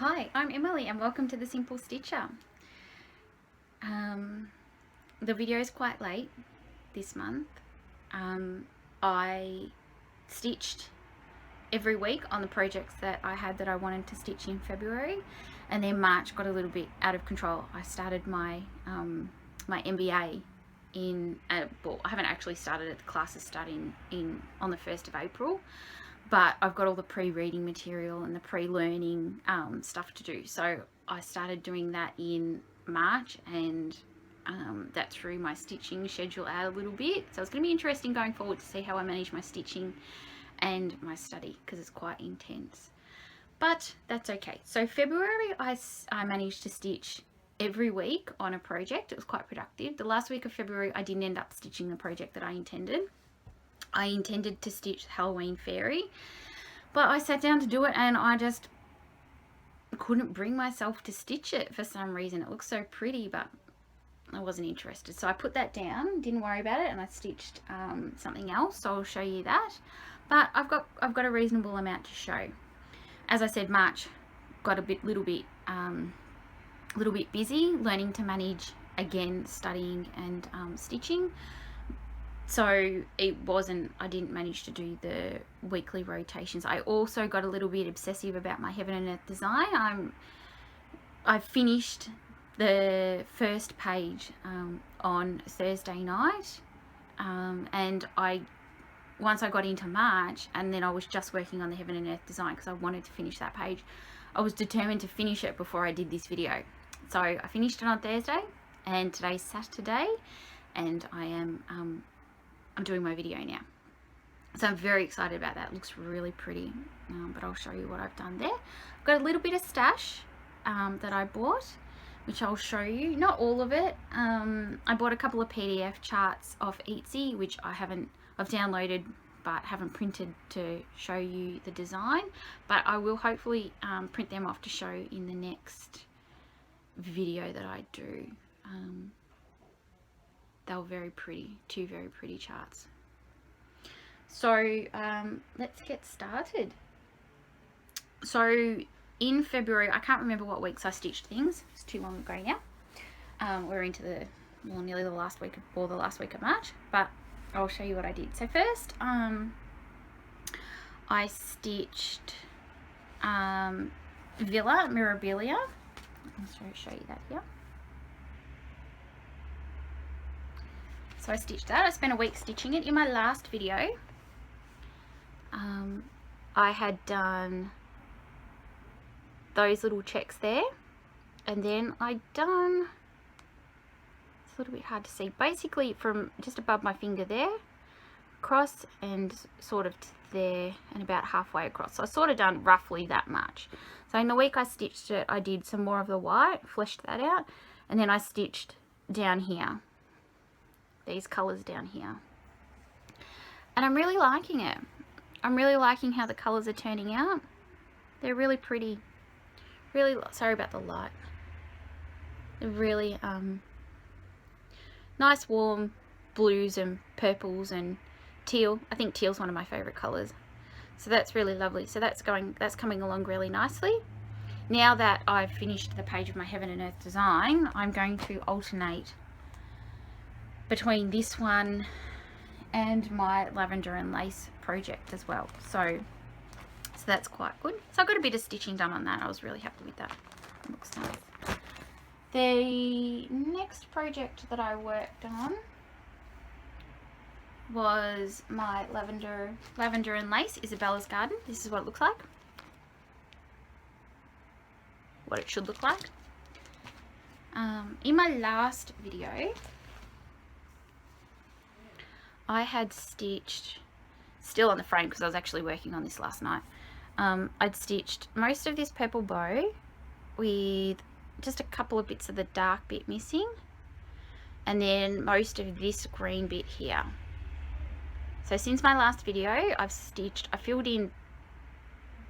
Hi, I'm Emily and welcome to The Simple Stitcher. The video is quite late this month. I stitched every week on the projects that I had that I wanted to stitch in February, and then March got a little bit out of control. I started my my MBA in, well, I haven't actually started it. The classes start on the 1st of April. But I've got all the pre-reading material and the pre-learning stuff to do. So I started doing that in March, and that threw my stitching schedule out a little bit. So it's going to be interesting going forward to see how I manage my stitching and my study, because it's quite intense. But that's okay. So February, I managed to stitch every week on a project. It was quite productive. The last week of February, I didn't end up stitching the project that I intended. I intended to stitch Halloween Fairy, but I sat down to do it and I just couldn't bring myself to stitch it for some reason. It looks so pretty, but I wasn't interested. So I put that down, didn't worry about it, and I stitched something else. So I'll show you that. But I've got a reasonable amount to show. As I said, March got a little bit busy learning to manage, again, studying and stitching. So I didn't manage to do the weekly rotations. I also got a little bit obsessive about my Heaven and Earth design. I finished the first page on Thursday night, and once I got into March, and then I was just working on the Heaven and Earth design because I wanted to finish that page. I was determined to finish it before I did this video. So I finished it on Thursday, and today's Saturday, and I'm doing my video now. So I'm very excited about that. It looks really pretty, but I'll show you what I've done there. I've got a little bit of stash that I bought, which I'll show you. Not all of it. I bought a couple of PDF charts off Etsy, which I've downloaded but haven't printed to show you the design. But I will hopefully print them off to show in the next video that I do. They were very pretty, two very pretty charts. So let's get started. So in February, I can't remember what weeks I stitched things. It's too long ago now. We're into nearly the last week of March, but I'll show you what I did. So first, I stitched Villa Mirabilia. I'll show you that here. So I stitched that. I spent a week stitching it. In my last video, I had done those little checks there, and then I'd done, it's a little bit hard to see, basically from just above my finger there, across and sort of to there and about halfway across. So I sort of done roughly that much. So in the week I stitched it, I did some more of the white, fleshed that out, and then I stitched down here. These colours down here, and I'm really liking it. I'm really liking how the colours are turning out. They're really pretty. Really, sorry about the light. They're really nice warm blues and purples and teal. I think teal's one of my favourite colours, so that's really lovely. So that's coming along really nicely. Now that I've finished the page of my Heaven and Earth design, I'm going to alternate between this one and my lavender and lace project as well. So that's quite good. So I got a bit of stitching done on that. I was really happy with that. It looks nice. The next project that I worked on was my lavender and lace, Isabella's Garden. This is what it looks like. What it should look like. In my last video, I had stitched, still on the frame because I was actually working on this last night, I'd stitched most of this purple bow with just a couple of bits of the dark bit missing, and then most of this green bit here. So since my last video, I filled in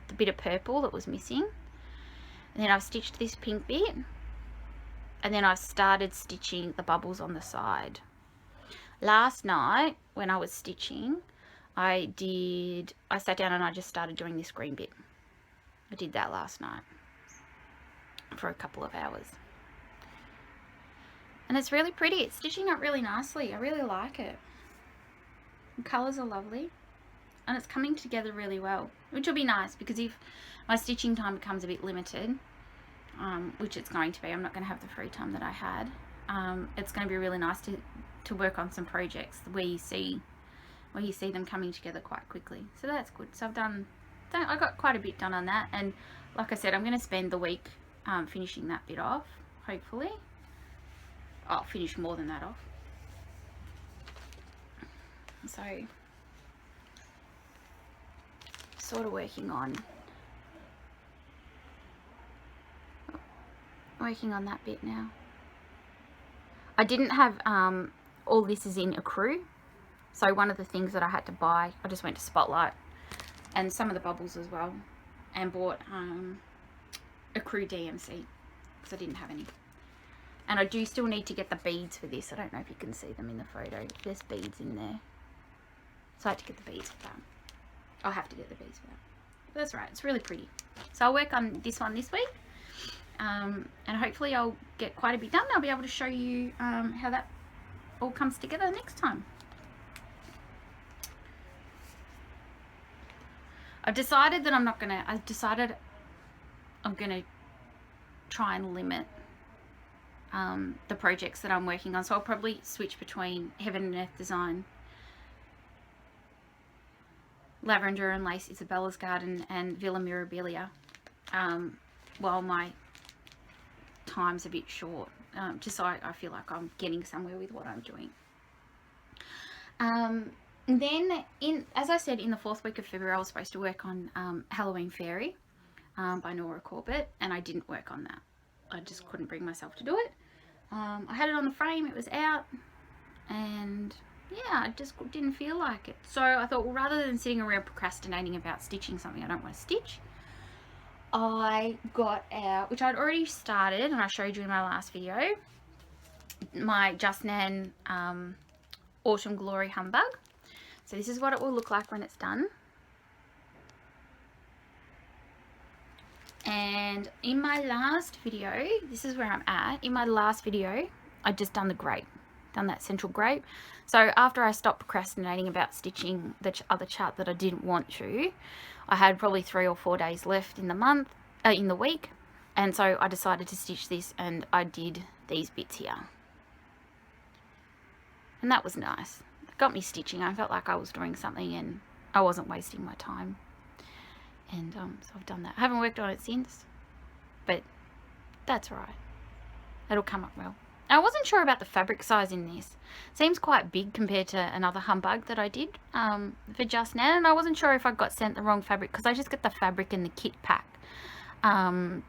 the bit of purple that was missing, and then I've stitched this pink bit, and then I've started stitching the bubbles on the side. Last night when I was stitching, I sat down and I just started doing this green bit. I did that last night. for a couple of hours. And it's really pretty. It's stitching up really nicely. I really like it. The colours are lovely. And it's coming together really well, which will be nice because if my stitching time becomes a bit limited, which it's going to be, I'm not going to have the free time that I had, it's going to be really nice to work on some projects where you see them coming together quite quickly. So that's good. So I got quite a bit done on that, and like I said, I'm going to spend the week finishing that bit off, hopefully. I'll finish more than that off. So sort of working on that bit now. I didn't have all this is in Ecru, so one of the things that I had to buy, I just went to Spotlight and some of the bubbles as well, and bought Ecru DMC because I didn't have any. And I do still need to get the beads for this. I don't know if you can see them in the photo. There's beads in there, so I had to get the beads for that. I'll have to get the beads for that. But that's right, it's really pretty. So I'll work on this one this week, and hopefully I'll get quite a bit done. I'll be able to show you how that all comes together next time. I've decided that I'm gonna try and limit the projects that I'm working on. So I'll probably switch between Heaven and Earth Design, Lavender and Lace, Isabella's Garden, and Villa Mirabilia, while my time's a bit short, just so I feel like I'm getting somewhere with what I'm doing. Then, as I said, in the 4th week of February, I was supposed to work on Halloween Fairy by Nora Corbett, and I didn't work on that. I just couldn't bring myself to do it. I had it on the frame, it was out, and yeah, I just didn't feel like it. So I thought, well, rather than sitting around procrastinating about stitching something I don't want to stitch, I got out, which I'd already started, and I showed you in my last video, my Just Nan Autumn Glory Humbug. So this is what it will look like when it's done. And in my last video, this is where I'm at. In my last video, I'd just done the grape, done that central grape. So after I stopped procrastinating about stitching the other chart that I didn't want to, I had probably 3 or 4 days left in the week. And so I decided to stitch this, and I did these bits here. And that was nice. It got me stitching. I felt like I was doing something and I wasn't wasting my time. And so I've done that. I haven't worked on it since, but that's all right. It'll come up well. I wasn't sure about the fabric size in this. Seems quite big compared to another humbug that I did for Just Nan, and I wasn't sure if I got sent the wrong fabric because I just got the fabric in the kit pack from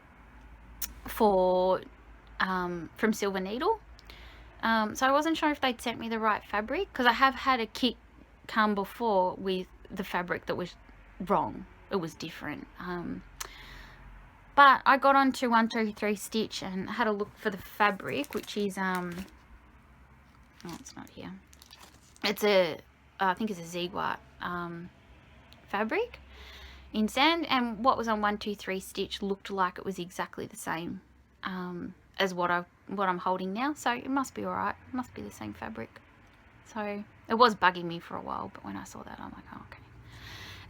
Silver Needle. So I wasn't sure if they'd sent me the right fabric because I have had a kit come before with the fabric that was wrong. It was different. But I got onto 123 Stitch and had a look for the fabric, which is oh, it's not here. It's I think it's a Ziegwart fabric in sand, and what was on 123 Stitch looked like it was exactly the same as what I'm holding now. So it must be alright. It must be the same fabric. So it was bugging me for a while, but when I saw that, I'm like, oh, okay.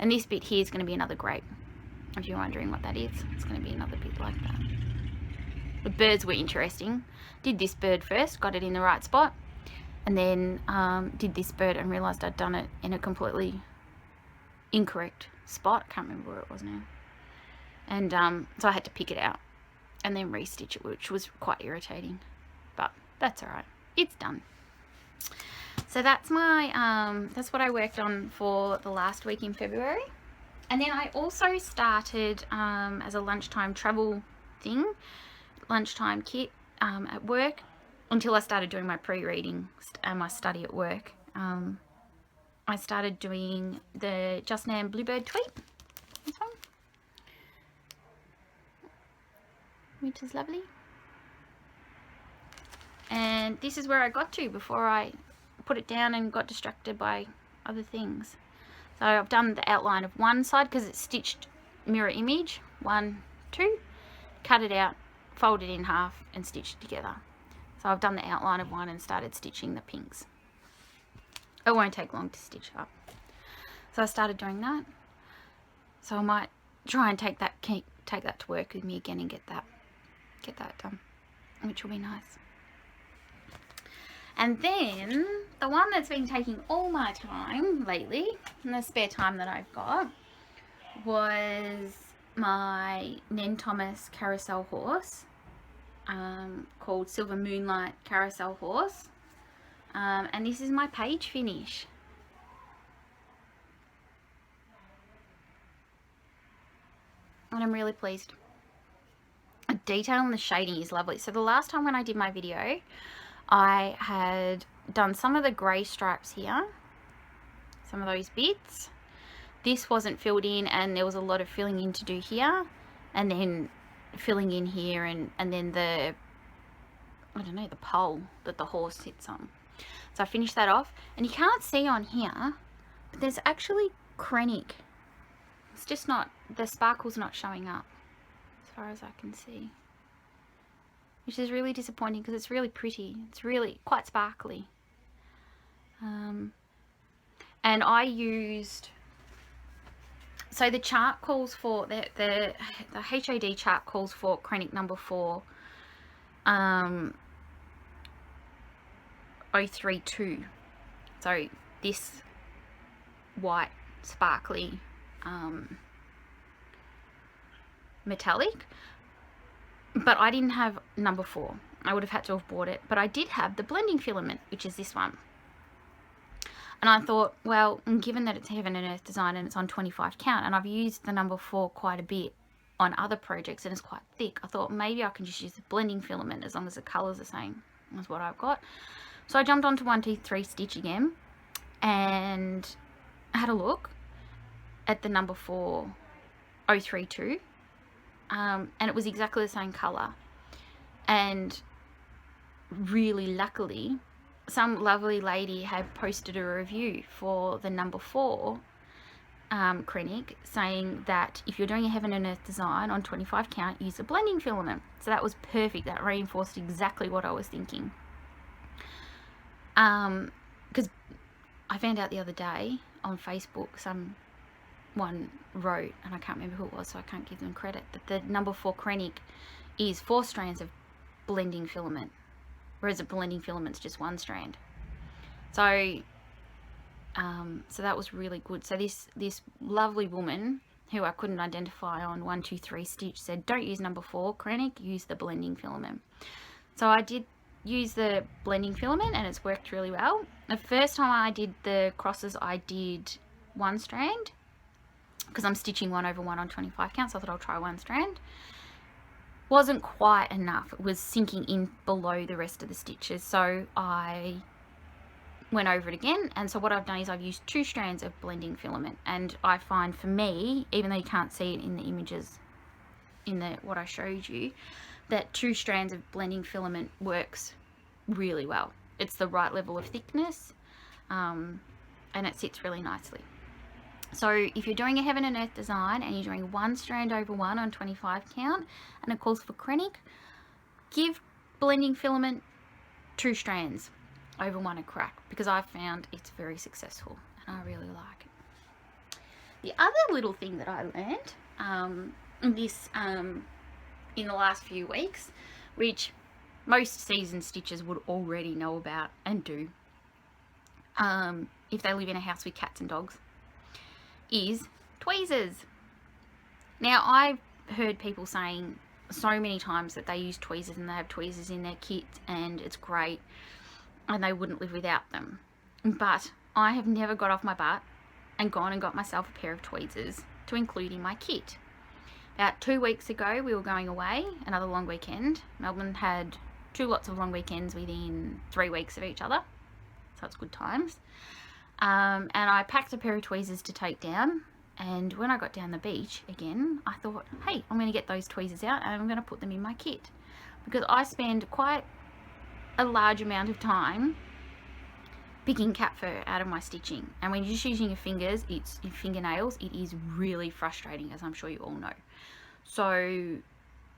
And this bit here is going to be another grape. If you're wondering what that is, it's going to be another bit like that. The birds were interesting. Did this bird first, got it in the right spot, and then did this bird and realised I'd done it in a completely incorrect spot. I can't remember where it was now. And so I had to pick it out and then re-stitch it, which was quite irritating. But that's alright. It's done. So that's my that's what I worked on for the last week in February. And then I also started as a lunchtime travel thing, lunchtime kit at work, until I started doing my pre-reading and my study at work. I started doing the Just Nan Bluebird tweet, this one, which is lovely. And this is where I got to before I put it down and got distracted by other things. So I've done the outline of one side because it's stitched mirror image, 1, 2, cut it out fold it in half and stitch it together. So I've done the outline of one and started stitching the pinks. It won't take long to stitch up. So I started doing that. So I might try and take that to work with me again and get that done, which will be nice. And then the one that's been taking all my time lately, in the spare time that I've got, was my Nen Thomas carousel horse, called Silver Moonlight Carousel Horse. And this is my page finish. And I'm really pleased. The detail and the shading is lovely. So the last time when I did my video, I had done some of the grey stripes here, some of those bits. This wasn't filled in, and there was a lot of filling in to do here, and then filling in here, and then the, I don't know, the pole that the horse sits on. So I finished that off, and you can't see on here, but there's actually Krennic. It's just not, the sparkle's not showing up as far as I can see, which is really disappointing because it's really pretty. It's really quite sparkly. And I used, so the chart calls for, the HOD chart calls for Krennic number 4, 032. So this white sparkly metallic, but I didn't have number 4. I would have had to have bought it, but I did have the blending filament, which is this one. And I thought, well, given that it's Heaven and Earth design and it's on 25 count, and I've used the number 4 quite a bit on other projects and it's quite thick, I thought maybe I can just use the blending filament as long as the colour's the same as what I've got. So I jumped onto 123 Stitch again and had a look at the number 4 032, and it was exactly the same colour. And really luckily, some lovely lady had posted a review for the number 4 Krennic, saying that if you're doing a Heaven and Earth design on 25 count, use a blending filament. So that was perfect. That reinforced exactly what I was thinking. Because I found out the other day on Facebook, someone wrote, and I can't remember who it was, so I can't give them credit, that the number 4 Krennic is 4 strands of blending filament, whereas a blending filament's just 1 strand. So so that was really good. So this lovely woman who I couldn't identify on 123 Stitch said, don't use number 4 Krennic, use the blending filament. So I did use the blending filament and it's worked really well. The first time I did the crosses, I did 1 strand because I'm stitching 1 over 1 on 25 count, so I thought I'll try 1 strand. Wasn't quite enough. It was sinking in below the rest of the stitches, so I went over it again. And so what I've done is I've used 2 strands of blending filament, and I find for me, even though you can't see it in the images in the what I showed you, that 2 strands of blending filament works really well. It's the right level of thickness, and it sits really nicely. So if you're doing a Heaven and Earth design and you're doing 1 strand over 1 on 25 count and it calls for Krennic, give blending filament 2 strands over 1 a crack, because I've found it's very successful and I really like it. The other little thing that I learned in the last few weeks, which most seasoned stitchers would already know about and do if they live in a house with cats and dogs, is tweezers. Now, I've heard people saying so many times that they use tweezers and they have tweezers in their kit and it's great and they wouldn't live without them. But I have never got off my butt and gone and got myself a pair of tweezers to include in my kit. About 2 weeks ago, we were going away, another long weekend. Melbourne had 2 lots of long weekends within 3 weeks of each other, so it's good times. And I packed a pair of tweezers to take down, and when I got down the beach again, I thought, hey, I'm going to get those tweezers out and I'm going to put them in my kit, because I spend quite a large amount of time picking cat fur out of my stitching, and when you're just using your fingers, your fingernails, it is really frustrating, as I'm sure you all know. So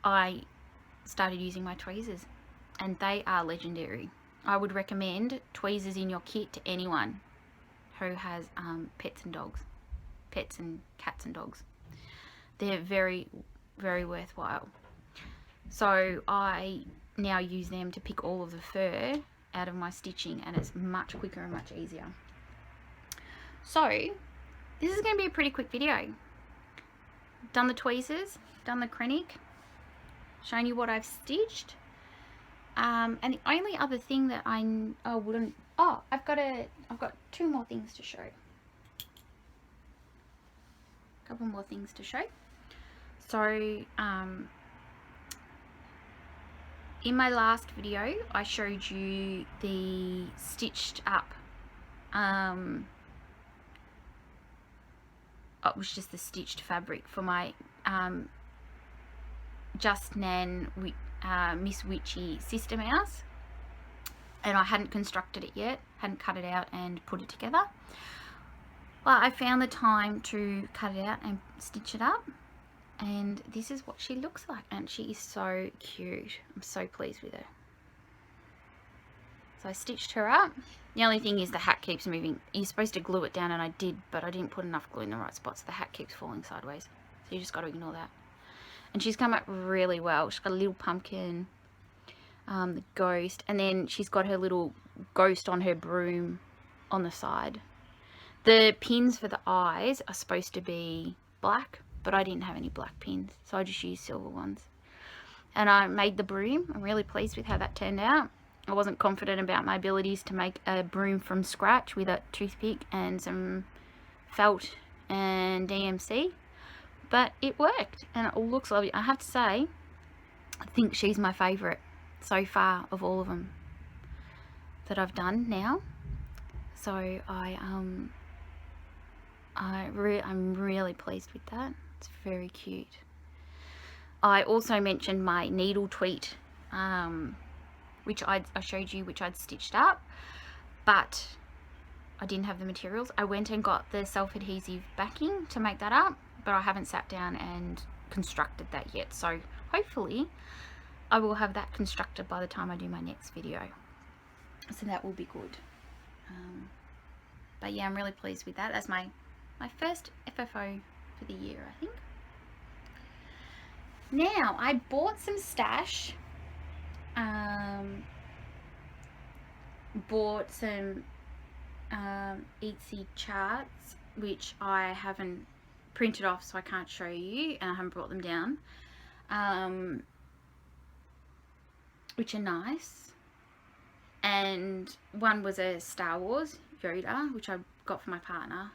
I started using my tweezers, and they are legendary. I would recommend tweezers in your kit to anyone who has pets and cats and dogs. They're very, very worthwhile. So I now use them to pick all of the fur out of my stitching, and it's much quicker and much easier. So this is going to be a pretty quick video. Done the tweezers, done the Krennic, shown you what I've stitched. And the only other thing that I've got two more things to show. A couple more things to show. So in my last video I showed you the stitched up, it was just the stitched fabric for my Just Nan Miss Witchy sister mouse, and I hadn't constructed it yet, hadn't cut it out and put it together. Well, I found the time to cut it out and stitch it up, and this is what she looks like, and she is so cute. I'm so pleased with her. So I stitched her up. The only thing is the hat keeps moving. You're supposed to glue it down, and I did, but I didn't put enough glue in the right spots. The hat keeps falling sideways, so you just got to ignore that. And she's come up really well. She's got a little pumpkin, the ghost, and then she's got her little ghost on her broom on the side. The pins for the eyes are supposed to be black, but I didn't have any black pins, so I just used silver ones. And I made the broom. I'm really pleased with how that turned out. I wasn't confident about my abilities to make a broom from scratch with a toothpick and some felt and DMC. But it worked, and it looks lovely. I have to say, I think she's my favourite so far of all of them that I've done now. So I'm really pleased with that. It's very cute. I also mentioned my needle tweet, which I showed you, which I'd stitched up, but I didn't have the materials. I went and got the self-adhesive backing to make that up, but I haven't sat down and constructed that yet. So hopefully I will have that constructed by the time I do my next video. So that will be good. But yeah, I'm really pleased with that. That's my first FFO for the year, I think. Now, I bought some stash. Bought some Etsy charts, which I haven't printed off, so I can't show you, and I haven't brought them down, which are nice. And one was a Star Wars Yoda, which I got for my partner,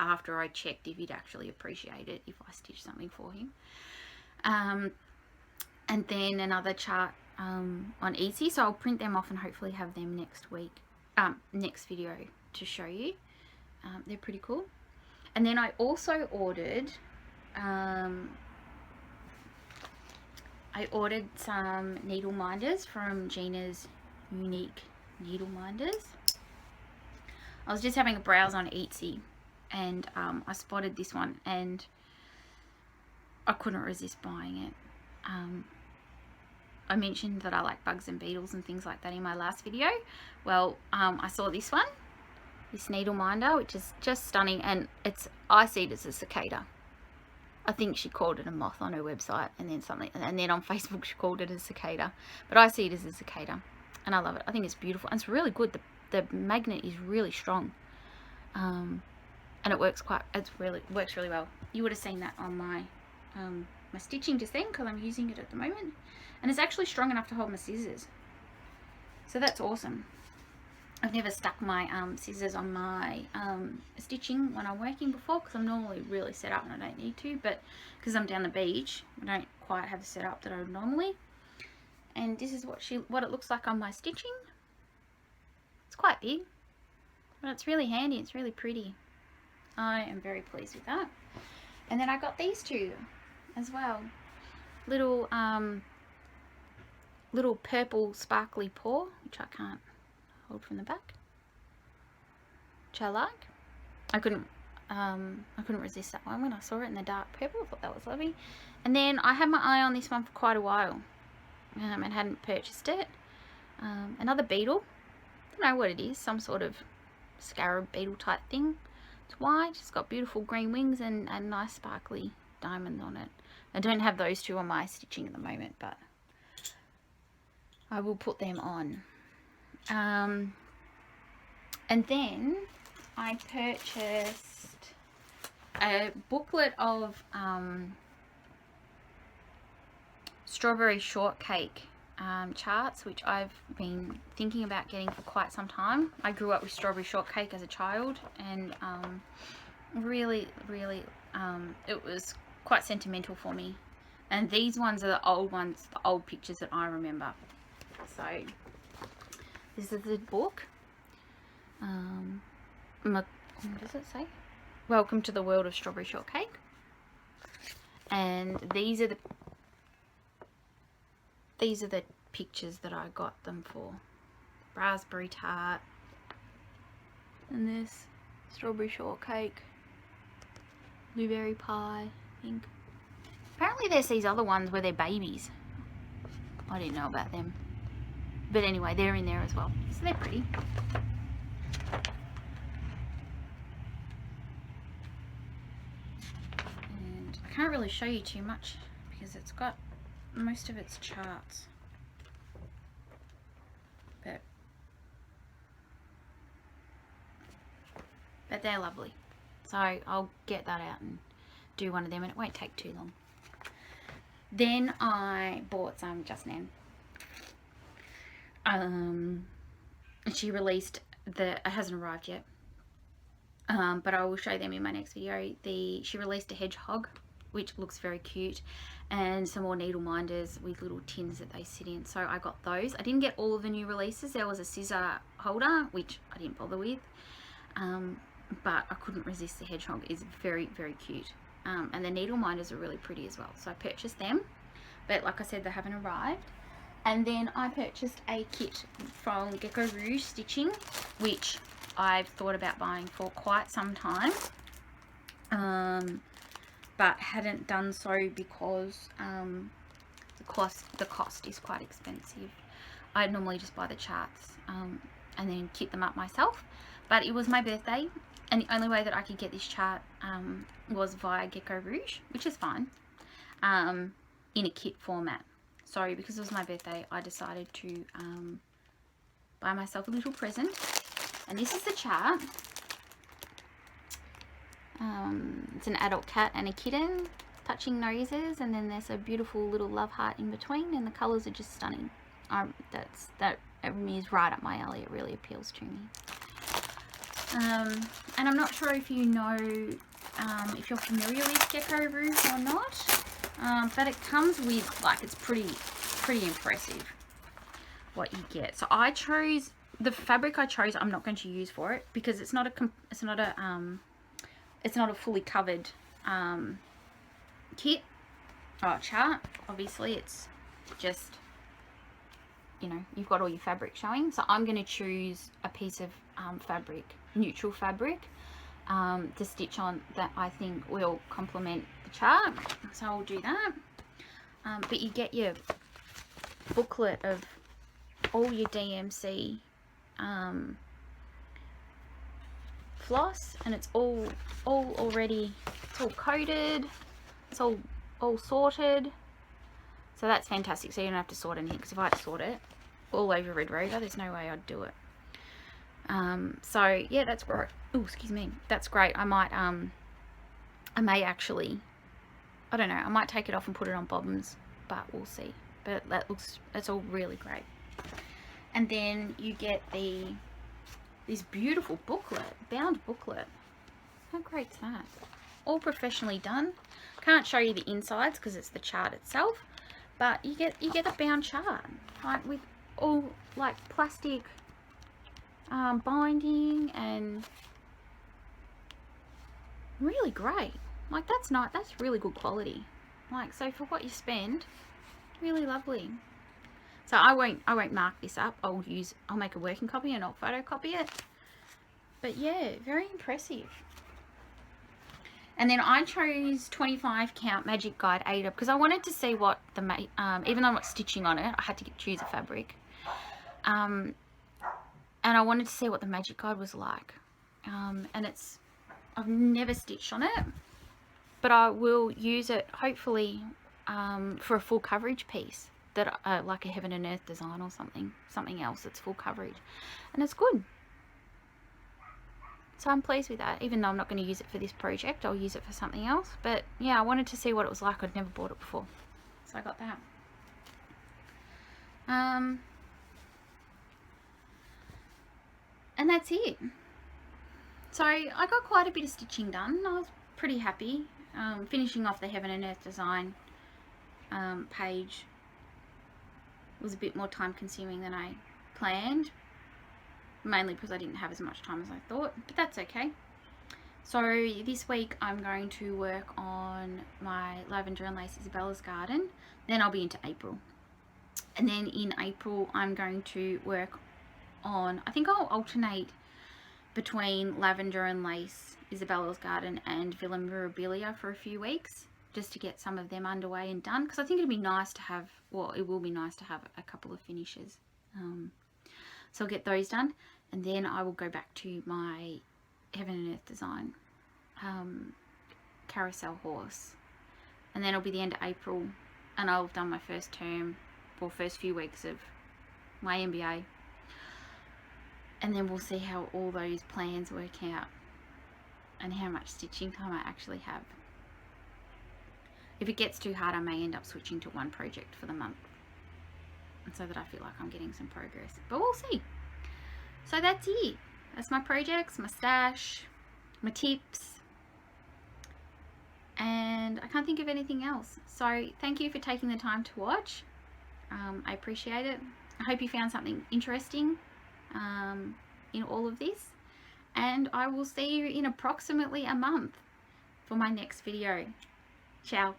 after I checked if he'd actually appreciate it if I stitched something for him. And then another chart on Etsy, so I'll print them off and hopefully have them next week, next video to show you. They're pretty cool. And then I also ordered some needle minders from Gina's Unique Needle Minders. I was just having a browse on Etsy, and I spotted this one, and I couldn't resist buying it. I mentioned that I like bugs and beetles and things like that in my last video. Well, I saw this one, this needle minder, which is just stunning, and I see it as a cicada. I think she called it a moth on her website, and then on Facebook she called it a cicada, but I see it as a cicada, and I love it. I think it's beautiful, and it's really good. The magnet is really strong, and it works works really well. You would have seen that on my my stitching just then, because I'm using it at the moment, and it's actually strong enough to hold my scissors, so that's awesome. I've never stuck my scissors on my stitching when I'm working before, because I'm normally really set up and I don't need to, but because I'm down the beach, I don't quite have the setup that I would normally. And this is what it looks like on my stitching. It's quite big, but it's really handy. It's really pretty. I am very pleased with that. And then I got these two as well, little purple sparkly paw, which I can't hold from the back, which I like. I couldn't resist that one when I saw it in the dark purple. I thought that was lovely. And then I had my eye on this one for quite a while, and hadn't purchased it. Another beetle. I don't know what it is, some sort of scarab beetle type thing. It's white, it's got beautiful green wings and nice sparkly diamonds on it. I don't have those two on my stitching at the moment, but I will put them on. And then I purchased a booklet of strawberry shortcake charts, which I've been thinking about getting for quite some time. I grew up with strawberry shortcake as a child, and really it was quite sentimental for me. And these ones are the old ones, the old pictures that I remember. So this is the book. What does it say? Welcome to the world of strawberry shortcake. And these are the pictures that I got them for. Raspberry tart, and this strawberry shortcake, blueberry pie, I think. Apparently there's these other ones where they're babies. I didn't know about them. But anyway, they're in there as well. So they're pretty. And I can't really show you too much because it's got most of its charts. But they're lovely. So I'll get that out and do one of them, and it won't take too long. Then I bought some just now. She released it hasn't arrived yet, but I will show them in my next video. She released a hedgehog, which looks very cute, and some more needle minders with little tins that they sit in. So I got those. I didn't get all of the new releases. There was a scissor holder, which I didn't bother with, but I couldn't resist the hedgehog. It's very, very cute. And the needle minders are really pretty as well. So I purchased them, but like I said, they haven't arrived. And then I purchased a kit from Gecko Rouge Stitching, which I've thought about buying for quite some time, but hadn't done so because the cost is quite expensive. I normally just buy the charts and then kit them up myself, but it was my birthday, and the only way that I could get this chart was via Gecko Rouge, which is fine, in a kit format. So because it was my birthday, I decided to buy myself a little present. And this is the chart. It's an adult cat and a kitten touching noses, and then there's a beautiful little love heart in between, and the colours are just stunning. That is right up my alley. It really appeals to me. And I'm not sure if you know, if you're familiar with Gecko Rouge or not. But it comes with, like, it's pretty impressive what you get. So I chose the fabric I chose. I'm not going to use for it because it's not a fully covered kit or chart. Obviously, it's just, you know, you've got all your fabric showing. So I'm going to choose a piece of fabric, neutral fabric, to stitch on that I think will complement the chart. So I'll do that. But you get your booklet of all your DMC floss, and it's all already, it's all coded, it's all sorted. So that's fantastic. So you don't have to sort anything, because if I had to sort it all over Red Rover, there's no way I'd do it. So yeah, that's great. Oh, excuse me, that's great. I may actually, I don't know, I might take it off and put it on bobbins, but we'll see. But that's all really great. And then you get this beautiful booklet, bound booklet. How great's that? All professionally done. Can't show you the insides because it's the chart itself, but you get a bound chart, like with all like plastic binding, and really great. Like, that's not, that's really good quality. Like, so for what you spend, really lovely. So I won't mark this up. I'll make a working copy and I'll photocopy it. But yeah, very impressive. And then I chose 25 count Magic Guide Ada because I wanted to see what the, even though I'm not stitching on it, I had to choose a fabric. And I wanted to see what the Magic Guide was like. And I've never stitched on it, but I will use it hopefully for a full coverage piece, that like a Heaven and Earth design or something else that's full coverage, and it's good. So I'm pleased with that. Even though I'm not going to use it for this project, I'll use it for something else. But yeah, I wanted to see what it was like. I'd never bought it before, so I got that. And that's it. So I got quite a bit of stitching done. I was pretty happy. Finishing off the Heaven and Earth design page was a bit more time consuming than I planned, mainly because I didn't have as much time as I thought, but that's okay. So this week I'm going to work on my Lavender and Lace Isabella's Garden, then I'll be into April. And then in April I'm going to work on, I think I'll alternate between Lavender and Lace Isabella's Garden and Villa Mirabilia for a few weeks, just to get some of them underway and done, because I think it'd be nice to have, well, it will be nice to have a couple of finishes. So I'll get those done, and then I will go back to my Heaven and Earth design carousel horse, and then it'll be the end of April, and I'll have done my first term, or first few weeks of my MBA, and then we'll see how all those plans work out and how much stitching time I actually have. If it gets too hard, I may end up switching to one project for the month, and so that I feel like I'm getting some progress, but we'll see. So that's it. That's my projects, my stash, my tips, and I can't think of anything else. So thank you for taking the time to watch. I appreciate it. I hope you found something interesting in all of this, and I will see you in approximately a month for my next video. Ciao.